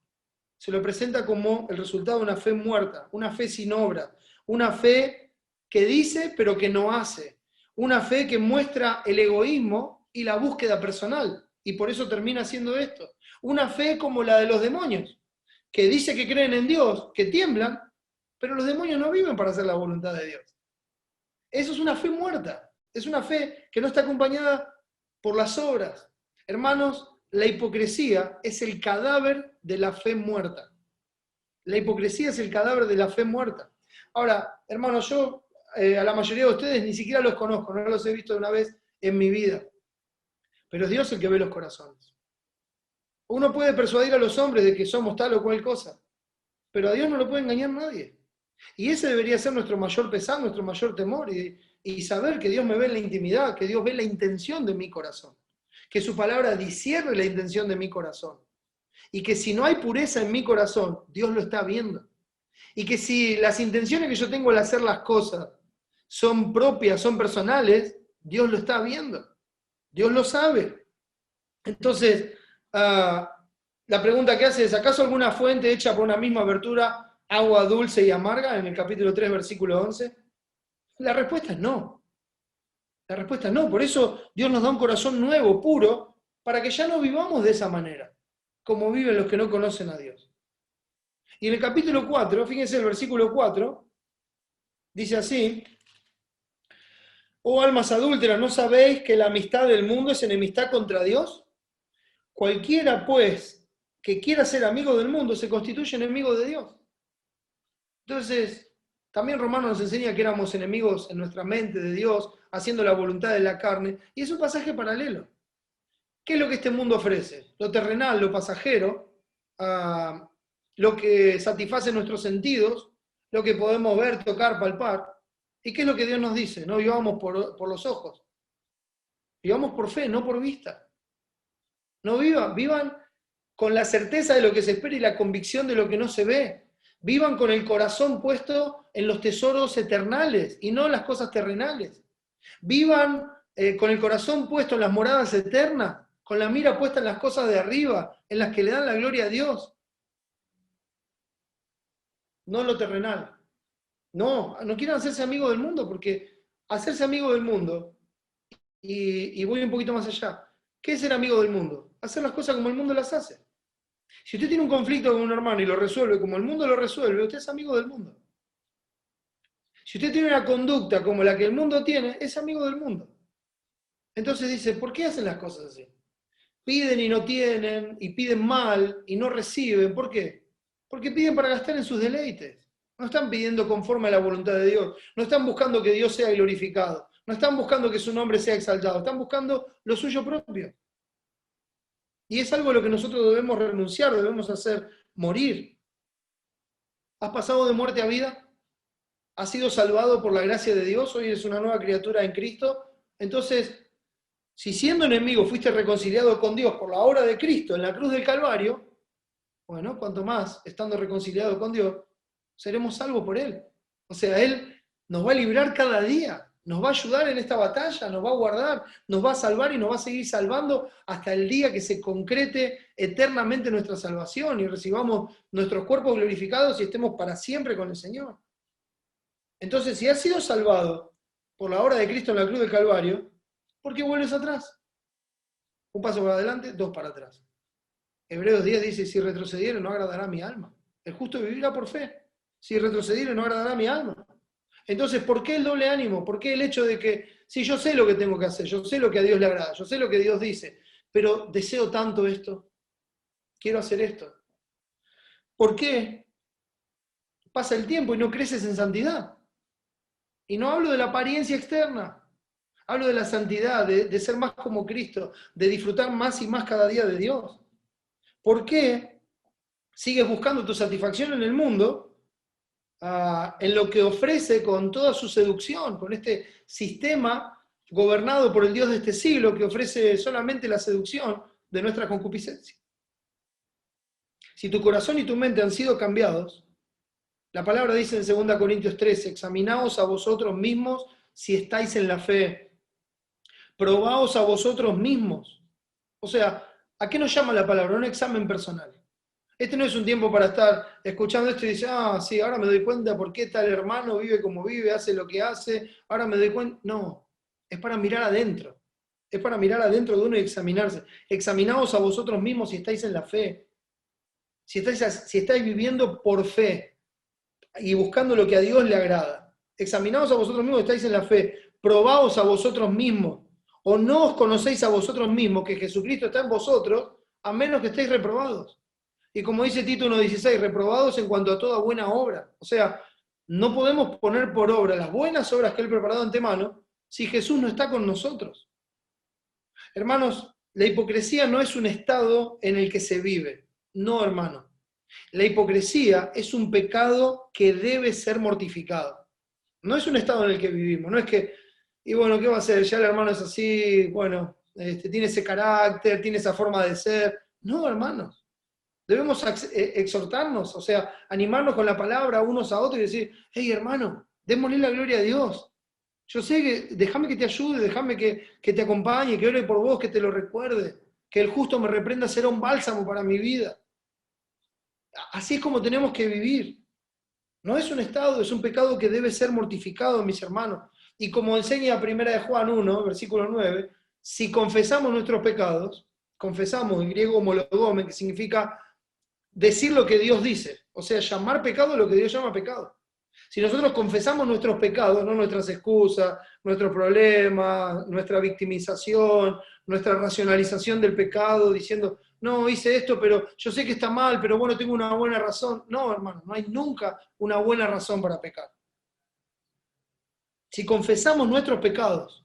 Se lo presenta como el resultado de una fe muerta, una fe sin obra, una fe que dice pero que no hace, una fe que muestra el egoísmo y la búsqueda personal, y por eso termina haciendo esto. Una fe como la de los demonios, que dice que creen en Dios, que tiemblan, pero los demonios no viven para hacer la voluntad de Dios. Eso es una fe muerta, es una fe que no está acompañada por las obras. Hermanos, la hipocresía es el cadáver de la fe muerta. La hipocresía es el cadáver de la fe muerta. Ahora, hermanos, yo a la mayoría de ustedes ni siquiera los conozco, no los he visto de una vez en mi vida. Pero es Dios el que ve los corazones. Uno puede persuadir a los hombres de que somos tal o cual cosa, pero a Dios no lo puede engañar nadie. Y ese debería ser nuestro mayor pesar, nuestro mayor temor, y saber que Dios me ve en la intimidad, que Dios ve la intención de mi corazón, que su palabra discierne la intención de mi corazón, y que si no hay pureza en mi corazón, Dios lo está viendo. Y que si las intenciones que yo tengo al hacer las cosas son propias, son personales, Dios lo está viendo. Dios lo sabe. Entonces, la pregunta que hace es, ¿acaso alguna fuente hecha por una misma abertura, agua dulce y amarga, en el capítulo 3, versículo 11? La respuesta es no. La respuesta es no. Por eso Dios nos da un corazón nuevo, puro, para que ya no vivamos de esa manera, como viven los que no conocen a Dios. Y en el capítulo 4, fíjense el versículo 4, dice así: oh almas adúlteras, ¿no sabéis que la amistad del mundo es enemistad contra Dios? Cualquiera, pues, que quiera ser amigo del mundo, se constituye enemigo de Dios. Entonces, también Romanos nos enseña que éramos enemigos en nuestra mente de Dios, haciendo la voluntad de la carne, y es un pasaje paralelo. ¿Qué es lo que este mundo ofrece? Lo terrenal, lo pasajero, lo que satisface nuestros sentidos, lo que podemos ver, tocar, palpar. ¿Y qué es lo que Dios nos dice? No vivamos por los ojos, vivamos por fe, no por vista. No vivan con la certeza de lo que se espera y la convicción de lo que no se ve. Vivan con el corazón puesto en los tesoros eternales y no en las cosas terrenales. Vivan con el corazón puesto en las moradas eternas, con la mira puesta en las cosas de arriba, en las que le dan la gloria a Dios. No en lo terrenal. No quieran hacerse amigos del mundo, porque hacerse amigo del mundo, y voy un poquito más allá, ¿qué es ser amigo del mundo? Hacer las cosas como el mundo las hace. Si usted tiene un conflicto con un hermano y lo resuelve como el mundo lo resuelve, usted es amigo del mundo. Si usted tiene una conducta como la que el mundo tiene, es amigo del mundo. Entonces dice, ¿por qué hacen las cosas así? Piden y no tienen, y piden mal y no reciben. ¿Por qué? Porque piden para gastar en sus deleites. No están pidiendo conforme a la voluntad de Dios. No están buscando que Dios sea glorificado. No están buscando que su nombre sea exaltado. Están buscando lo suyo propio. Y es algo a lo que nosotros debemos renunciar, debemos hacer morir. ¿Has pasado de muerte a vida? ¿Has sido salvado por la gracia de Dios? Hoy eres una nueva criatura en Cristo. Entonces, si siendo enemigo fuiste reconciliado con Dios por la obra de Cristo en la cruz del Calvario, bueno, cuanto más, estando reconciliado con Dios, seremos salvos por Él. O sea, Él nos va a librar cada día, nos va a ayudar en esta batalla, nos va a guardar, nos va a salvar y nos va a seguir salvando hasta el día que se concrete eternamente nuestra salvación y recibamos nuestros cuerpos glorificados y estemos para siempre con el Señor. Entonces, si has sido salvado por la obra de Cristo en la cruz del Calvario, ¿por qué vuelves atrás? Un paso para adelante, dos para atrás. Hebreos 10 dice, si retrocediere no agradará a mi alma. El justo vivirá por fe. Si retrocediere no agradará a mi alma. Entonces, ¿por qué el doble ánimo? ¿Por qué el hecho de que, si yo sé lo que tengo que hacer, yo sé lo que a Dios le agrada, yo sé lo que Dios dice, pero deseo tanto esto, quiero hacer esto? ¿Por qué pasa el tiempo y no creces en santidad? Y no hablo de la apariencia externa, hablo de la santidad, de ser más como Cristo, de disfrutar más y más cada día de Dios. ¿Por qué sigues buscando tu satisfacción en el mundo, en lo que ofrece con toda su seducción, con este sistema gobernado por el Dios de este siglo que ofrece solamente la seducción de nuestra concupiscencia? Si tu corazón y tu mente han sido cambiados, la palabra dice en 2 Corintios 13, examinaos a vosotros mismos si estáis en la fe, probaos a vosotros mismos. O sea, ¿a qué nos llama la palabra? Un examen personal. Este no es un tiempo para estar escuchando esto y decir, sí, ahora me doy cuenta por qué tal hermano vive como vive, hace lo que hace, ahora me doy cuenta. No, es para mirar adentro. Es para mirar adentro de uno y examinarse. Examinaos a vosotros mismos si estáis en la fe. Si estáis viviendo por fe y buscando lo que a Dios le agrada. Examinaos a vosotros mismos si estáis en la fe. Probaos a vosotros mismos. O no os conocéis a vosotros mismos que Jesucristo está en vosotros, a menos que estéis reprobados. Y como dice Tito 1:16, reprobados en cuanto a toda buena obra. O sea, no podemos poner por obra las buenas obras que Él preparado de antemano si Jesús no está con nosotros. Hermanos, la hipocresía no es un estado en el que se vive. No, hermano. La hipocresía es un pecado que debe ser mortificado. No es un estado en el que vivimos. No es que, y bueno, ¿qué va a hacer? Ya el hermano es así, bueno, tiene ese carácter, tiene esa forma de ser. No, hermanos. Debemos exhortarnos, o sea, animarnos con la palabra unos a otros y decir, hey hermano, démosle la gloria a Dios. Yo sé que, déjame que te ayude, déjame que te acompañe, que ore por vos, que te lo recuerde, que el justo me reprenda será un bálsamo para mi vida. Así es como tenemos que vivir. No es un estado, es un pecado que debe ser mortificado, mis hermanos. Y como enseña 1 de Juan 1, versículo 9, si confesamos nuestros pecados, confesamos en griego homologome, que significa decir lo que Dios dice, o sea, llamar pecado lo que Dios llama pecado. Si nosotros confesamos nuestros pecados, no nuestras excusas, nuestros problemas, nuestra victimización, nuestra racionalización del pecado, diciendo, no, hice esto, pero yo sé que está mal, pero bueno, tengo una buena razón. No, hermano, no hay nunca una buena razón para pecar. Si confesamos nuestros pecados,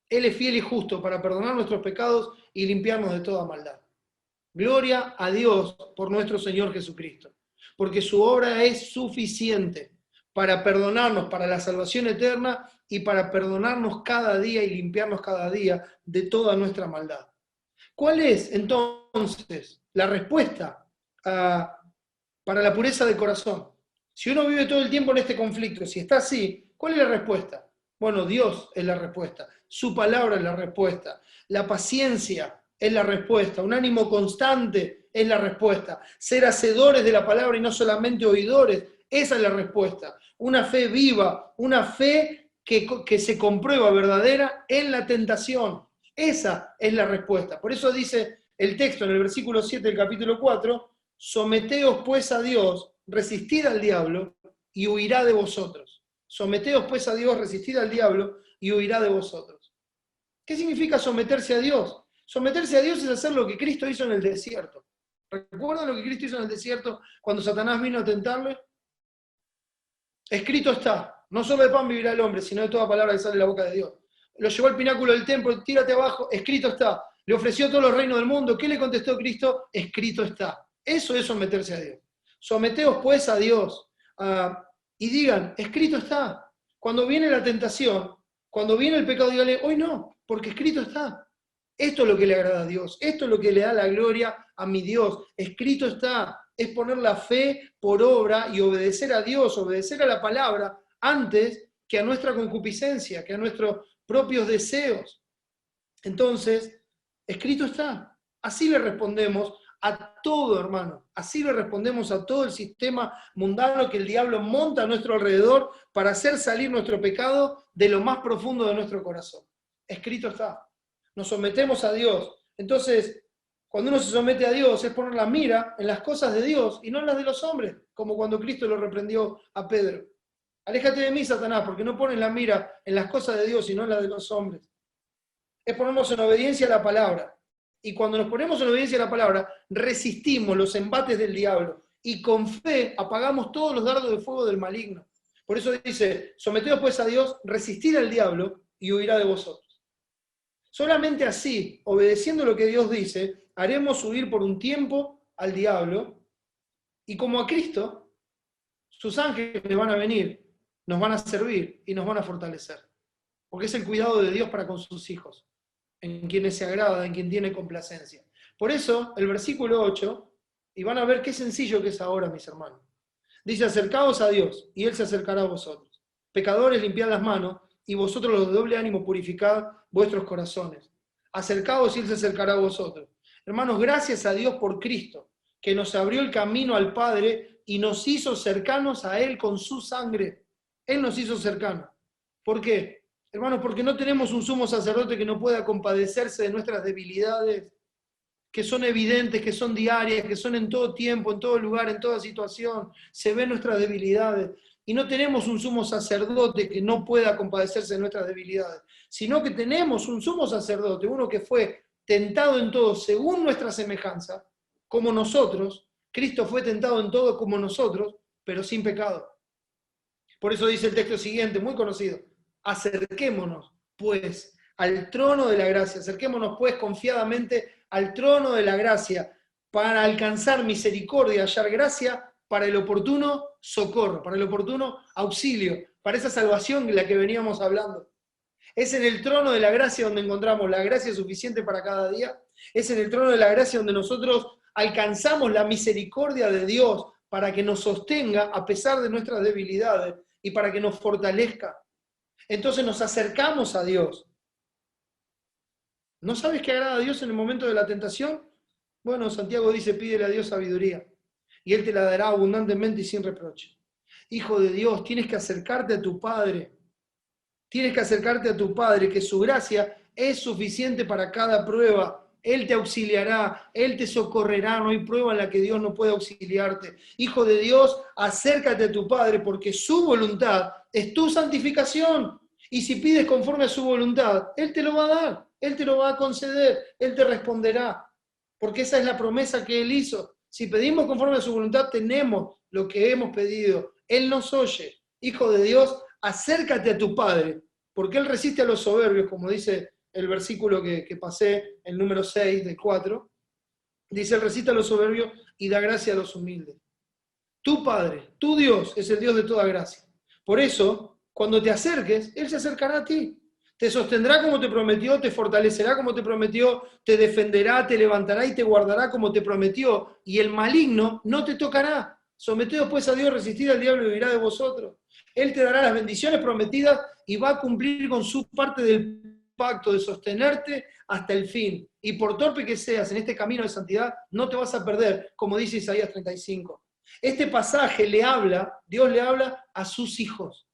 Él es fiel y justo para perdonar nuestros pecados y limpiarnos de toda maldad. Gloria a Dios por nuestro Señor Jesucristo, porque su obra es suficiente para perdonarnos, para la salvación eterna y para perdonarnos cada día y limpiarnos cada día de toda nuestra maldad. ¿Cuál es entonces la respuesta para la pureza de corazón? Si uno vive todo el tiempo en este conflicto, si está así, ¿cuál es la respuesta? Bueno, Dios es la respuesta, su palabra es la respuesta, la paciencia es la respuesta, un ánimo constante es la respuesta, ser hacedores de la palabra y no solamente oidores, esa es la respuesta. Una fe viva, una fe que se comprueba verdadera en la tentación. Esa es la respuesta. Por eso dice el texto en el versículo 7 del capítulo 4, someteos pues a Dios, resistid al diablo y huirá de vosotros. Someteos pues a Dios, resistid al diablo y huirá de vosotros. ¿Qué significa someterse a Dios? Someterse a Dios es hacer lo que Cristo hizo en el desierto. ¿Recuerdan lo que Cristo hizo en el desierto cuando Satanás vino a tentarle? Escrito está, no solo de pan vivirá el hombre, sino de toda palabra que sale de la boca de Dios. Lo llevó al pináculo del templo, tírate abajo, escrito está. Le ofreció todos los reinos del mundo. ¿Qué le contestó Cristo? Escrito está. Eso es someterse a Dios. Someteos pues a Dios y digan, escrito está. Cuando viene la tentación, cuando viene el pecado, dígale, hoy no, porque escrito está. Esto es lo que le agrada a Dios, esto es lo que le da la gloria a mi Dios. Escrito está, es poner la fe por obra y obedecer a Dios, obedecer a la palabra antes que a nuestra concupiscencia, que a nuestros propios deseos. Entonces, escrito está. Así le respondemos a todo, hermano. Así le respondemos a todo el sistema mundano que el diablo monta a nuestro alrededor para hacer salir nuestro pecado de lo más profundo de nuestro corazón. Escrito está. Nos sometemos a Dios. Entonces, cuando uno se somete a Dios es poner la mira en las cosas de Dios y no en las de los hombres, como cuando Cristo lo reprendió a Pedro. Aléjate de mí, Satanás, porque no pones la mira en las cosas de Dios, sino en las de los hombres. Es ponernos en obediencia a la palabra. Y cuando nos ponemos en obediencia a la palabra, resistimos los embates del diablo y con fe apagamos todos los dardos de fuego del maligno. Por eso dice, someteos pues a Dios, resistid al diablo y huirá de vosotros. Solamente así, obedeciendo lo que Dios dice, haremos huir por un tiempo al diablo y como a Cristo, sus ángeles van a venir, nos van a servir y nos van a fortalecer. Porque es el cuidado de Dios para con sus hijos, en quienes se agrada, en quien tiene complacencia. Por eso, el versículo 8, y van a ver qué sencillo que es ahora, mis hermanos. Dice, acercaos a Dios, y Él se acercará a vosotros. Pecadores, limpiad las manos, y vosotros los de doble ánimo purificad vuestros corazones. Acercaos y Él se acercará a vosotros. Hermanos, gracias a Dios por Cristo, que nos abrió el camino al Padre y nos hizo cercanos a Él con su sangre. Él nos hizo cercanos. ¿Por qué? Hermanos, porque no tenemos un sumo sacerdote que no pueda compadecerse de nuestras debilidades, que son evidentes, que son diarias, que son en todo tiempo, en todo lugar, en toda situación. Se ven nuestras debilidades. Y no tenemos un sumo sacerdote que no pueda compadecerse de nuestras debilidades, sino que tenemos un sumo sacerdote, uno que fue tentado en todo según nuestra semejanza, como nosotros. Cristo fue tentado en todo como nosotros, pero sin pecado. Por eso dice el texto siguiente, muy conocido, acerquémonos, pues, al trono de la gracia, acerquémonos, pues, confiadamente al trono de la gracia, para alcanzar misericordia, hallar gracia, para el oportuno socorro, para el oportuno auxilio, para esa salvación de la que veníamos hablando. Es en el trono de la gracia donde encontramos la gracia suficiente para cada día, es en el trono de la gracia donde nosotros alcanzamos la misericordia de Dios para que nos sostenga a pesar de nuestras debilidades y para que nos fortalezca. Entonces nos acercamos a Dios. ¿No sabes qué agrada a Dios en el momento de la tentación? Bueno, Santiago dice, pídele a Dios sabiduría, y Él te la dará abundantemente y sin reproche. Hijo de Dios, tienes que acercarte a tu Padre. Tienes que acercarte a tu Padre, que su gracia es suficiente para cada prueba. Él te auxiliará, Él te socorrerá, no hay prueba en la que Dios no pueda auxiliarte. Hijo de Dios, acércate a tu Padre, porque su voluntad es tu santificación. Y si pides conforme a su voluntad, Él te lo va a dar, Él te lo va a conceder, Él te responderá. Porque esa es la promesa que Él hizo. Si pedimos conforme a su voluntad, tenemos lo que hemos pedido. Él nos oye. Hijo de Dios, acércate a tu Padre, porque Él resiste a los soberbios, como dice el versículo que pasé, el número 6 del 4. Dice, Él resiste a los soberbios y da gracia a los humildes. Tu Padre, tu Dios, es el Dios de toda gracia. Por eso, cuando te acerques, Él se acercará a ti. Te sostendrá como te prometió, te fortalecerá como te prometió, te defenderá, te levantará y te guardará como te prometió, y el maligno no te tocará. Someteos pues a Dios, resistid al diablo y huirá de vosotros. Él te dará las bendiciones prometidas y va a cumplir con su parte del pacto de sostenerte hasta el fin. Y por torpe que seas en este camino de santidad, no te vas a perder, como dice Isaías 35. Este pasaje Dios le habla a sus hijos.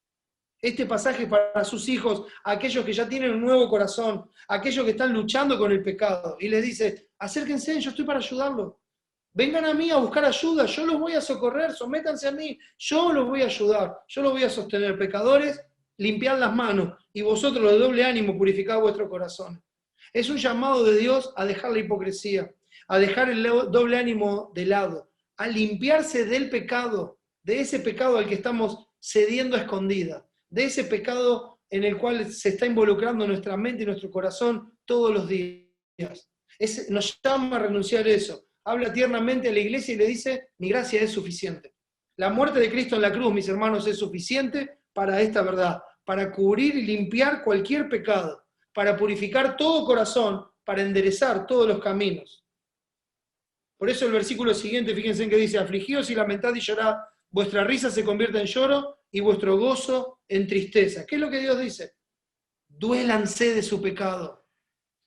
Este pasaje es para sus hijos, aquellos que ya tienen un nuevo corazón, aquellos que están luchando con el pecado. Y les dice, acérquense, yo estoy para ayudarlos. Vengan a mí a buscar ayuda, yo los voy a socorrer, sométanse a mí, yo los voy a ayudar, yo los voy a sostener. Pecadores, limpiad las manos, y vosotros los de doble ánimo, purificad vuestro corazón. Es un llamado de Dios a dejar la hipocresía, a dejar el doble ánimo de lado, a limpiarse del pecado, de ese pecado al que estamos cediendo a escondida, de ese pecado en el cual se está involucrando nuestra mente y nuestro corazón todos los días. Nos llama a renunciar a eso. Habla tiernamente a la iglesia y le dice, mi gracia es suficiente. La muerte de Cristo en la cruz, mis hermanos, es suficiente para esta verdad, para cubrir y limpiar cualquier pecado, para purificar todo corazón, para enderezar todos los caminos. Por eso el versículo siguiente, fíjense en que dice, afligíos y lamentad y llorad, vuestra risa se convierte en lloro y vuestro gozo en tristeza. ¿Qué es lo que Dios dice? Duélanse de su pecado.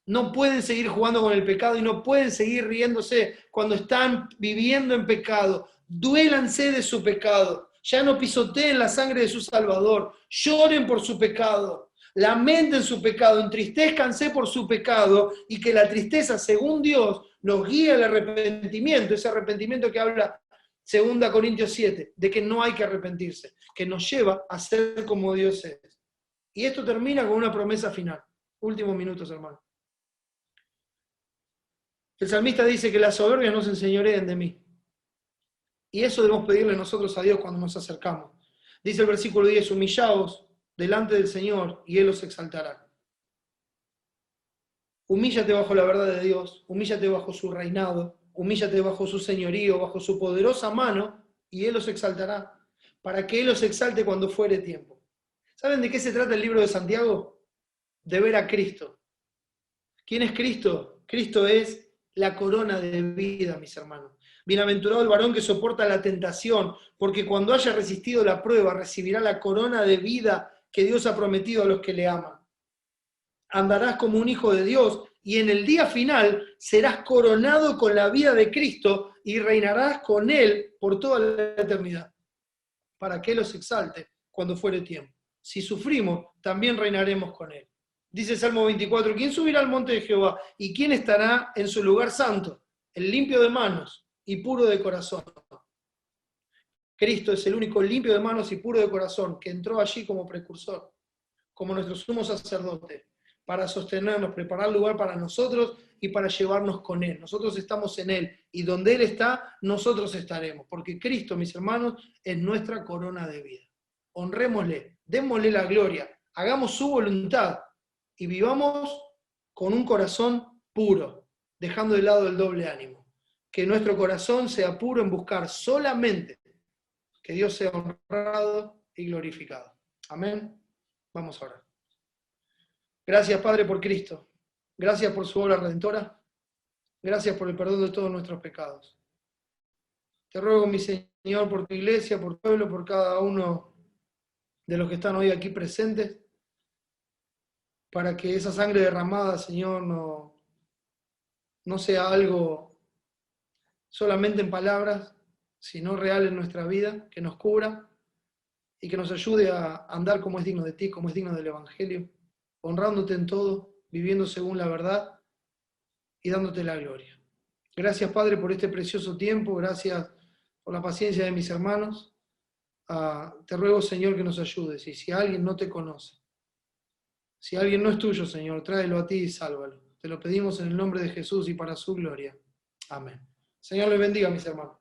No pueden seguir jugando con el pecado y no pueden seguir riéndose cuando están viviendo en pecado. Duélanse de su pecado. Ya no pisoteen la sangre de su Salvador. Lloren por su pecado. Lamenten su pecado. Entristezcanse por su pecado y que la tristeza, según Dios, nos guíe al arrepentimiento. Ese arrepentimiento que habla 2 Corintios 7, de que no hay que arrepentirse, que nos lleva a ser como Dios es. Y esto termina con una promesa final. Últimos minutos, hermano. El salmista dice que las soberbias no se enseñoreen de mí. Y eso debemos pedirle nosotros a Dios cuando nos acercamos. Dice el versículo 10, humillaos delante del Señor y Él os exaltará. Humíllate bajo la verdad de Dios, humíllate bajo su reinado, humíllate bajo su señorío, bajo su poderosa mano, y Él os exaltará, para que Él os exalte cuando fuere tiempo. ¿Saben de qué se trata el libro de Santiago? De ver a Cristo. ¿Quién es Cristo? Cristo es la corona de vida, mis hermanos. Bienaventurado el varón que soporta la tentación, porque cuando haya resistido la prueba, recibirá la corona de vida que Dios ha prometido a los que le aman. Andarás como un hijo de Dios y en el día final serás coronado con la vida de Cristo y reinarás con Él por toda la eternidad, para que Él los exalte cuando fuere tiempo. Si sufrimos, también reinaremos con Él. Dice Salmo 24, ¿quién subirá al monte de Jehová? ¿Y quién estará en su lugar santo? El limpio de manos y puro de corazón. Cristo es el único limpio de manos y puro de corazón que entró allí como precursor, como nuestro sumo sacerdote, para sostenernos, preparar lugar para nosotros y para llevarnos con Él. Nosotros estamos en Él y donde Él está, nosotros estaremos, porque Cristo, mis hermanos, es nuestra corona de vida. Honrémosle, démosle la gloria, hagamos su voluntad y vivamos con un corazón puro, dejando de lado el doble ánimo. Que nuestro corazón sea puro en buscar solamente que Dios sea honrado y glorificado. Amén. Vamos a orar. Gracias, Padre, por Cristo. Gracias por su obra redentora. Gracias por el perdón de todos nuestros pecados. Te ruego, mi Señor, por tu iglesia, por tu pueblo, por cada uno de los que están hoy aquí presentes, para que esa sangre derramada, Señor, no sea algo solamente en palabras, sino real en nuestra vida, que nos cubra y que nos ayude a andar como es digno de ti, como es digno del Evangelio, honrándote en todo, viviendo según la verdad y dándote la gloria. Gracias, Padre, por este precioso tiempo, gracias por la paciencia de mis hermanos. Te ruego, Señor, que nos ayudes. Y si alguien no te conoce, si alguien no es tuyo, Señor, tráelo a ti y sálvalo. Te lo pedimos en el nombre de Jesús y para su gloria. Amén. Señor, les bendiga, mis hermanos.